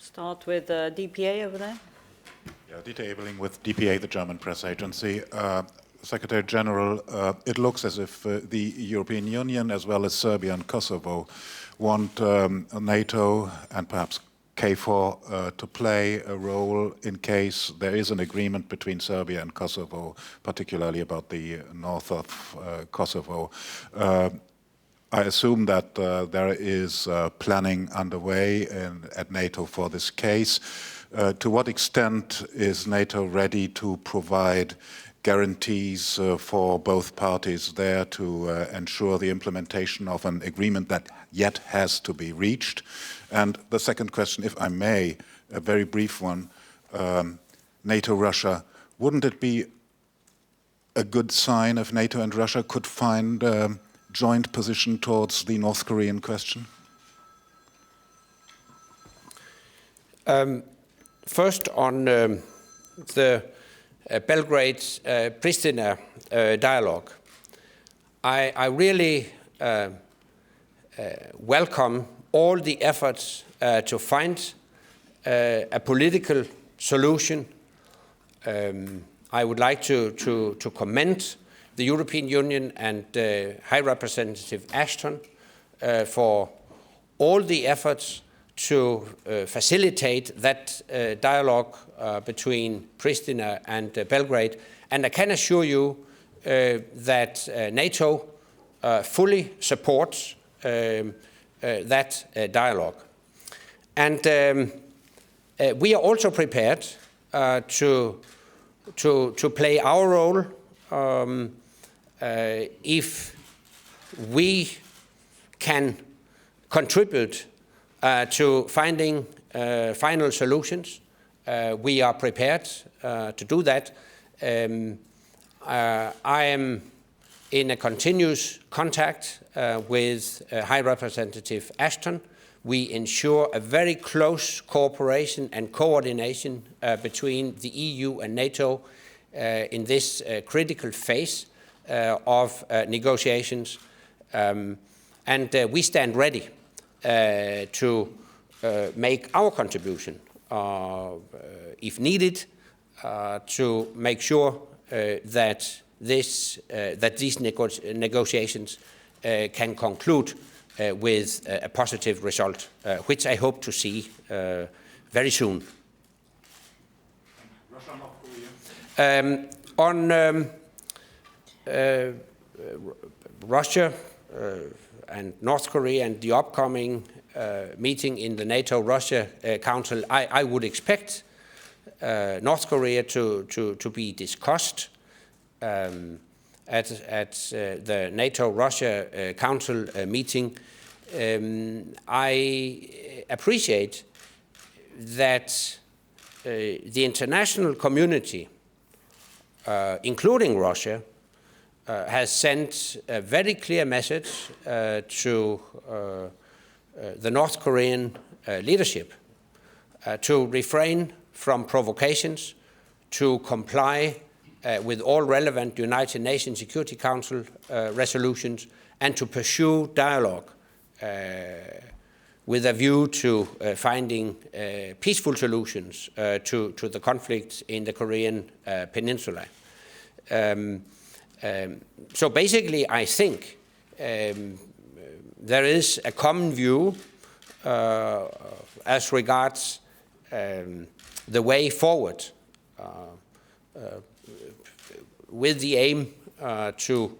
Start with DPA over there. Yeah, Dieter Ebeling with DPA, the German press agency. Secretary General, it looks as if the European Union, as well as Serbia and Kosovo, want NATO and perhaps KFOR to play a role in case there is an agreement between Serbia and Kosovo, particularly about the north of Kosovo. I assume that there is planning underway at NATO for this case. To what extent is NATO ready to provide guarantees for both parties there to ensure the implementation of an agreement that yet has to be reached? And the second question, if I may, a very brief one, NATO-Russia, wouldn't it be a good sign if NATO and Russia could find a joint position towards the North Korean question? First on the Belgrade-Pristina dialogue, I really welcome all the efforts to find a political solution. I would like to commend the European Union and High Representative Ashton for all the efforts to facilitate that dialogue between Pristina and Belgrade. And I can assure you that NATO fully supports that dialogue. And we are also prepared to play our role if we can contribute to finding final solutions. We are prepared to do that. I am in a continuous contact with High Representative Ashton. We ensure a very close cooperation and coordination between the EU and NATO in this critical phase of negotiations. And we stand ready to make our contribution, if needed, to make sure that these negotiations can conclude with a positive result, which I hope to see very soon. Russia, North Korea. On Russia and North Korea and the upcoming meeting in the NATO-Russia Council, I would expect North Korea to be discussed at the NATO-Russia Council meeting. I appreciate that the international community, including Russia, has sent a very clear message to the North Korean leadership to refrain from provocations, to comply with all relevant United Nations Security Council resolutions, and to pursue dialogue with a view to finding peaceful solutions to the conflict in the Korean Peninsula. So basically, I think there is a common view as regards the way forward with the aim to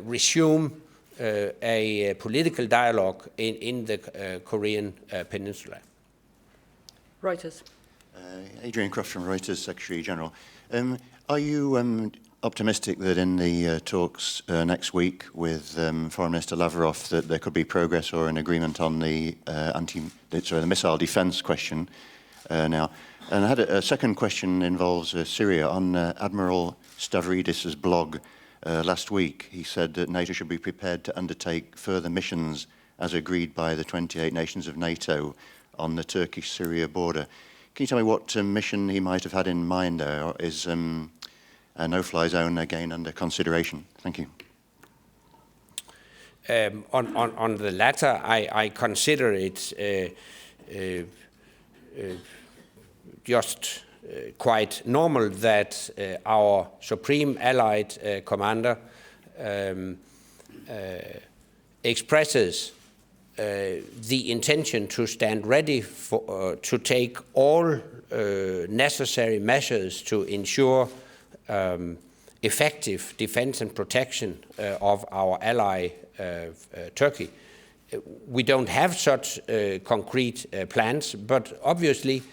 resume a political dialogue in the Korean Peninsula. Reuters. Adrian Croft from Reuters, Secretary General. Are you optimistic that in the talks next week with Foreign Minister Lavrov that there could be progress or an agreement on the the missile defence question now? And I had a second question involves Syria. On Admiral Stavridis' blog last week, he said that NATO should be prepared to undertake further missions as agreed by the 28 nations of NATO on the Turkish-Syria border. Can you tell me what mission he might have had in mind there? Or is a no-fly zone again under consideration? Thank you. On the latter, I consider it just quite normal that our supreme allied commander expresses the intention to stand ready to take all necessary measures to ensure effective defense and protection of our ally Turkey. We don't have such concrete plans, but obviously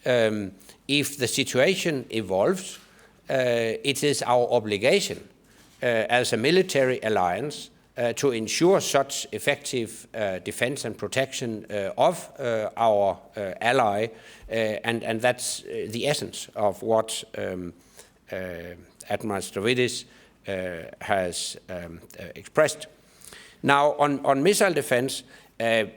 if the situation evolves, it is our obligation as a military alliance to ensure such effective defense and protection of our ally, and that's the essence of what Admiral Stavridis has expressed. Now, on missile defense, I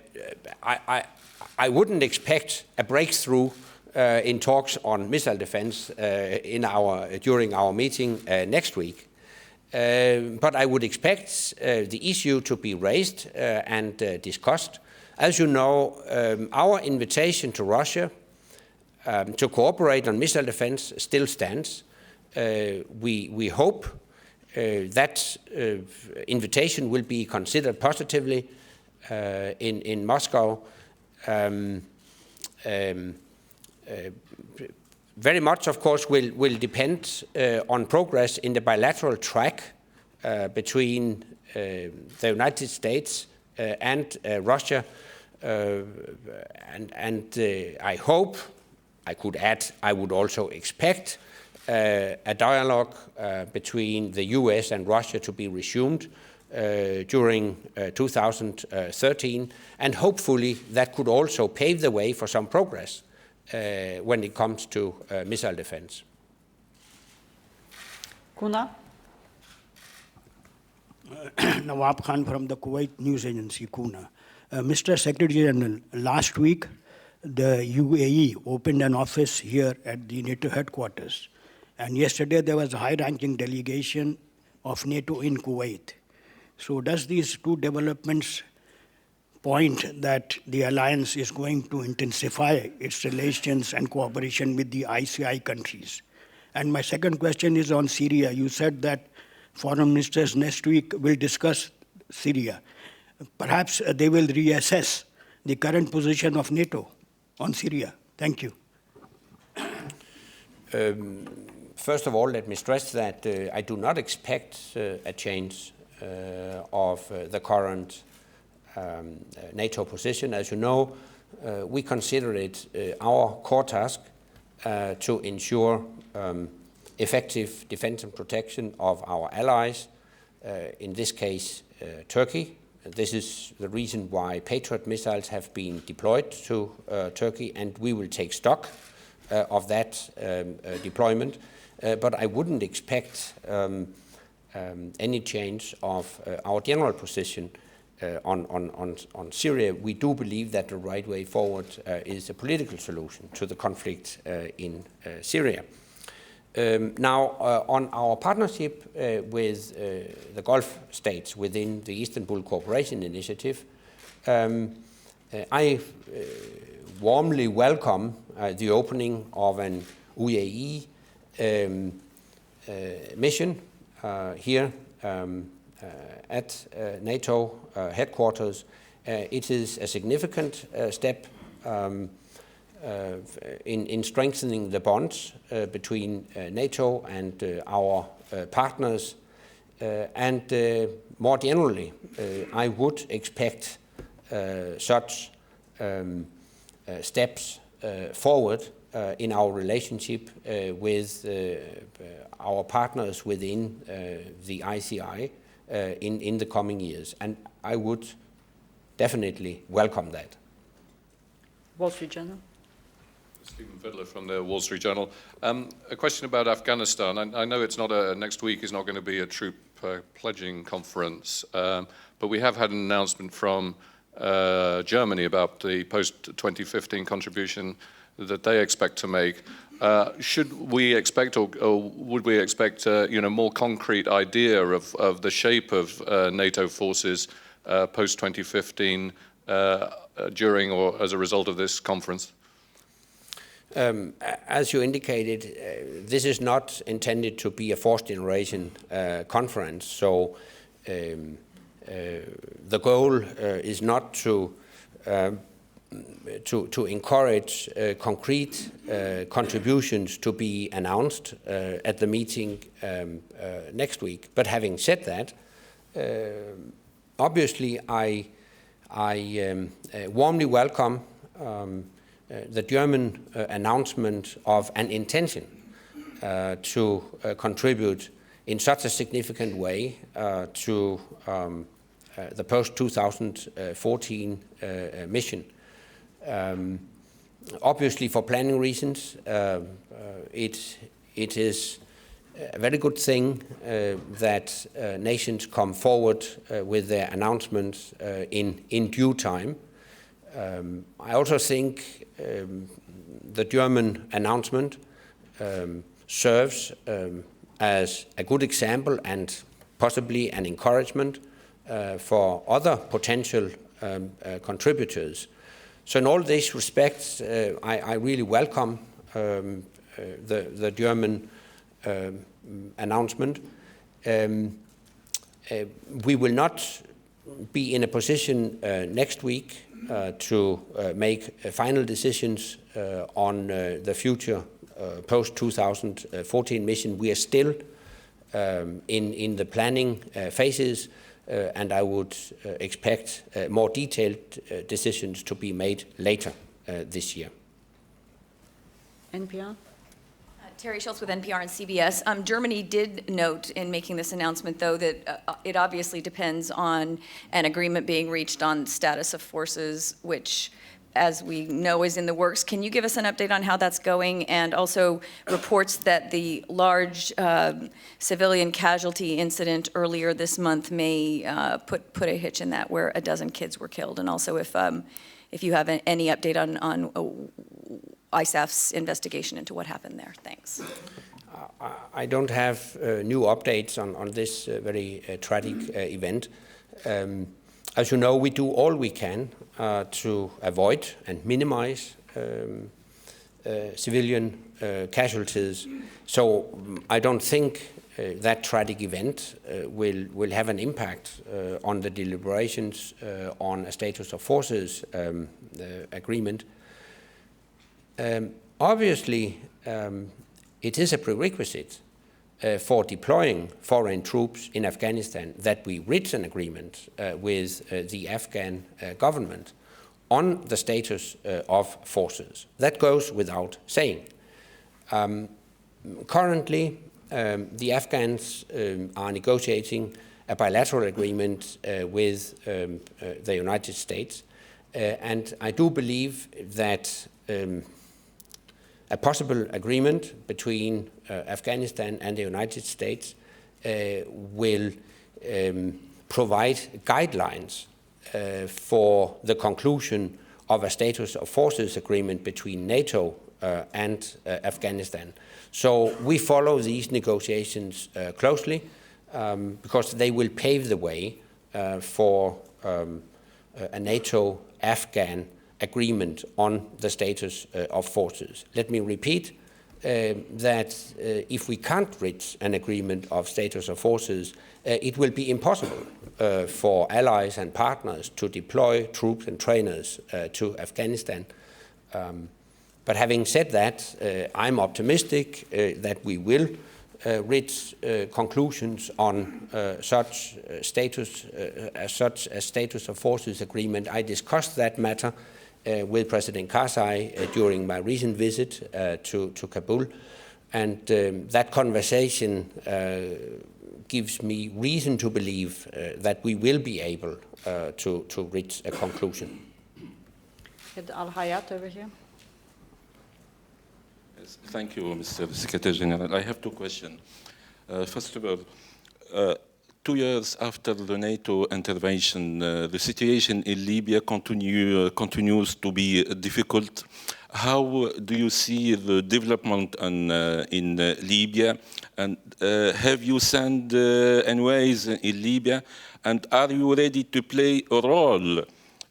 wouldn't expect a breakthrough in talks on missile defense during our meeting next week. But I would expect the issue to be raised and discussed. As you know, our invitation to Russia to cooperate on missile defense still stands. We hope that invitation will be considered positively in Moscow. Very much, of course, will depend on progress in the bilateral track between the United States and Russia. And I hope, I could add, I would also expect a dialogue between the US and Russia to be resumed during 2013, and hopefully that could also pave the way for some progress when it comes to missile defense. Kuna? Nawab Khan from the Kuwait News Agency, Kuna. Mr. Secretary General, last week the UAE opened an office here at the NATO headquarters. And yesterday there was a high-ranking delegation of NATO in Kuwait. So does these two developments point that the alliance is going to intensify its relations and cooperation with the ICI countries? And my second question is on Syria. You said that foreign ministers next week will discuss Syria. Perhaps they will reassess the current position of NATO on Syria. Thank you. First of all, let me stress that I do not expect a change of the current NATO position. As you know, we consider it our core task to ensure effective defense and protection of our allies, in this case Turkey. This is the reason why Patriot missiles have been deployed to Turkey, and we will take stock of that deployment. But I wouldn't expect any change of our general position on Syria. We do believe that the right way forward is a political solution to the conflict in Syria. Now, on our partnership with the Gulf states within the Istanbul Cooperation Initiative, I warmly welcome the opening of an UAE mission here at NATO headquarters. It is a significant step in strengthening the bonds between NATO and our partners. And more generally, I would expect such steps forward in our relationship with our partners within the ICI in the coming years. And I would definitely welcome that. Wall Street Journal. Stephen Fiddler from the Wall Street Journal. A question about Afghanistan. I know it's not next week is not going to be a troop pledging conference, but we have had an announcement from Germany about the post-2015 contribution that they expect to make. Should we expect, or would we expect, more concrete idea of the shape of NATO forces post-2015 during or as a result of this conference? As you indicated, this is not intended to be a fourth generation conference, so the goal is not to encourage concrete contributions to be announced at the meeting next week. But having said that, obviously I warmly welcome the German announcement of an intention to contribute in such a significant way to the post-2014 mission. Obviously, for planning reasons, it is a very good thing that nations come forward with their announcements in due time. I also think the German announcement serves as a good example and possibly an encouragement for other potential contributors. So in all these respects, I really welcome the German announcement. We will not be in a position next week to make final decisions on the future post-2014 mission. We are still in the planning phases, and I would expect more detailed decisions to be made later this year. NPR? Terry Schultz with NPR and CBS. Germany did note in making this announcement, though, that it obviously depends on an agreement being reached on status of forces, which, as we know, is in the works. Can you give us an update on how that's going? And also reports that the large civilian casualty incident earlier this month may put a hitch in that, where a dozen kids were killed. And also if you have any update on ISAF's investigation into what happened there. Thanks. I don't have new updates on this very tragic event. As you know, we do all we can to avoid and minimize civilian casualties. So I don't think that tragic event will have an impact on the deliberations on a status of forces agreement. Obviously, it is a prerequisite for deploying foreign troops in Afghanistan that we reach an agreement with the Afghan government on the status of forces. That goes without saying. Currently, the Afghans are negotiating a bilateral agreement with the United States, and I do believe that a possible agreement between Afghanistan and the United States will provide guidelines for the conclusion of a status of forces agreement between NATO and Afghanistan. So we follow these negotiations closely because they will pave the way for a NATO-Afghan agreement on the status of forces. Let me repeat that if we can't reach an agreement of status of forces, it will be impossible for allies and partners to deploy troops and trainers to Afghanistan. But having said that, I'm optimistic that we will reach conclusions on such a status of forces agreement. I discussed that matter with President Karzai during my recent visit to Kabul, and that conversation gives me reason to believe that we will be able to reach a conclusion. Al-Hayat over here. Yes, thank you, Mr. Secretary General. I have two questions. First of all, 2 years after the NATO intervention, the situation in Libya continues to be difficult. How do you see the development in Libya? And have you sent envoys in Libya? And are you ready to play a role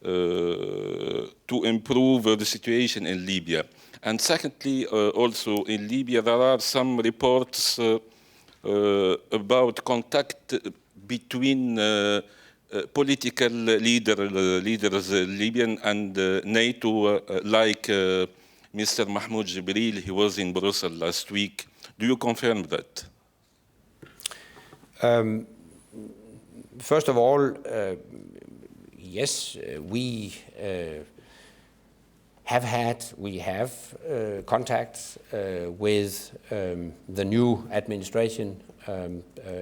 to improve the situation in Libya? And secondly, also in Libya, there are some reports about contact between political leaders, Libyan and NATO, like Mr. Mahmoud Jibril, he was in Brussels last week. Do you confirm that? First of all, yes, we have contacts with the new administration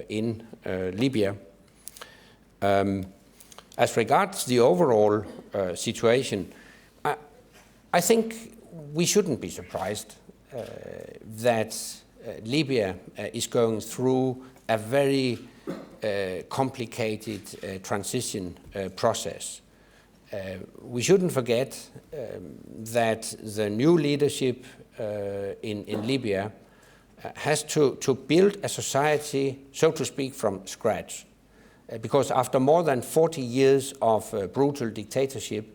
in Libya. As regards the overall situation, I think we shouldn't be surprised that Libya is going through a very complicated transition process. We shouldn't forget that the new leadership in Libya has to build a society, so to speak, from scratch. Because after more than 40 years of brutal dictatorship,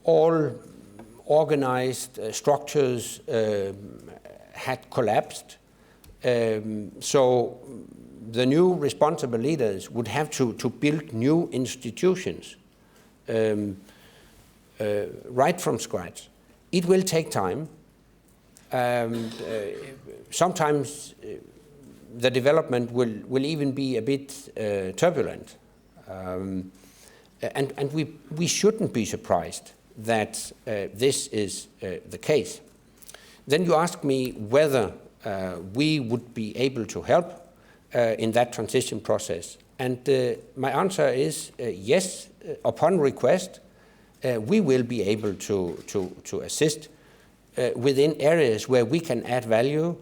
all organized structures had collapsed. So the new responsible leaders would have to build new institutions right from scratch. It will take time. Sometimes the development will even be a bit turbulent. And we shouldn't be surprised that this is the case. Then you ask me whether we would be able to help in that transition process. And my answer is yes, upon request, we will be able to assist within areas where we can add value,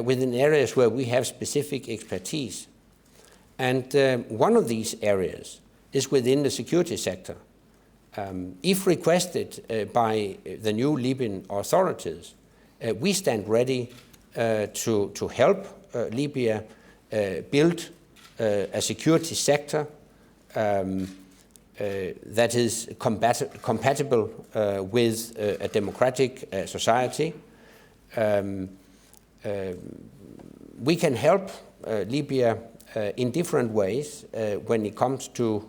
within areas where we have specific expertise. And one of these areas is within the security sector. If requested by the new Libyan authorities, we stand ready to help Libya build a security sector that is compatible with a democratic society. We can help Libya in different ways when it comes to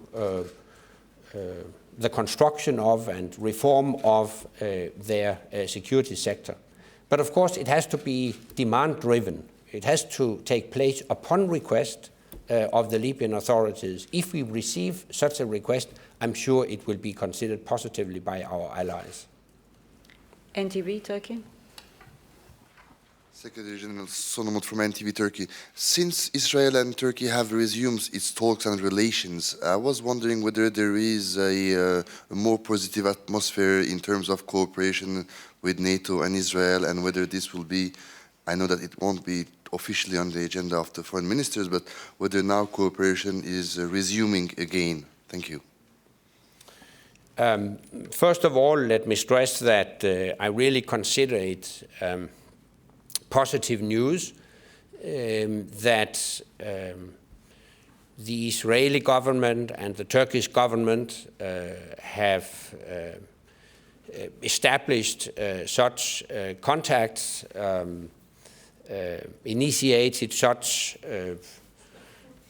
the construction of and reform of their security sector. But of course, it has to be demand-driven. It has to take place upon request of the Libyan authorities. If we receive such a request, I'm sure it will be considered positively by our allies. NTV, Turkey. Secretary General Sonomut from NTV Turkey. Since Israel and Turkey have resumed its talks and relations, I was wondering whether there is a more positive atmosphere in terms of cooperation with NATO and Israel, and whether this will be, I know that it won't be officially on the agenda of the foreign ministers, but whether now cooperation is resuming again. Thank you. First of all, let me stress that I really consider it positive news that the Israeli government and the Turkish government have established such contacts, initiated such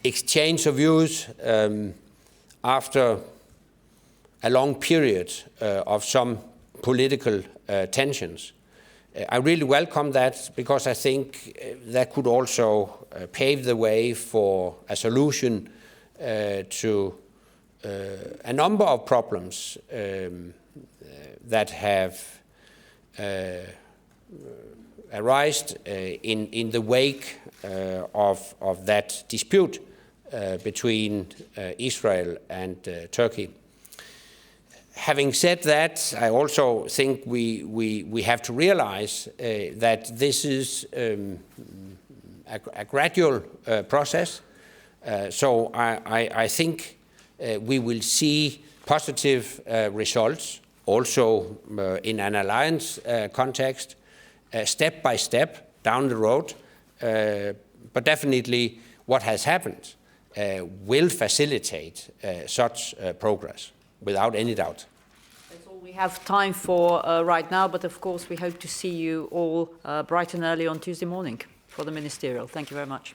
exchange of views after a long period of some political tensions. I really welcome that because I think that could also pave the way for a solution to a number of problems that have arisen in the wake of that dispute between Israel and Turkey. Having said that, I also think we have to realize that this is a gradual process. So I think we will see positive results also in an alliance context, step by step down the road. But definitely what has happened will facilitate such progress, without any doubt. That's all we have time for right now, but of course we hope to see you all bright and early on Tuesday morning for the ministerial. Thank you very much.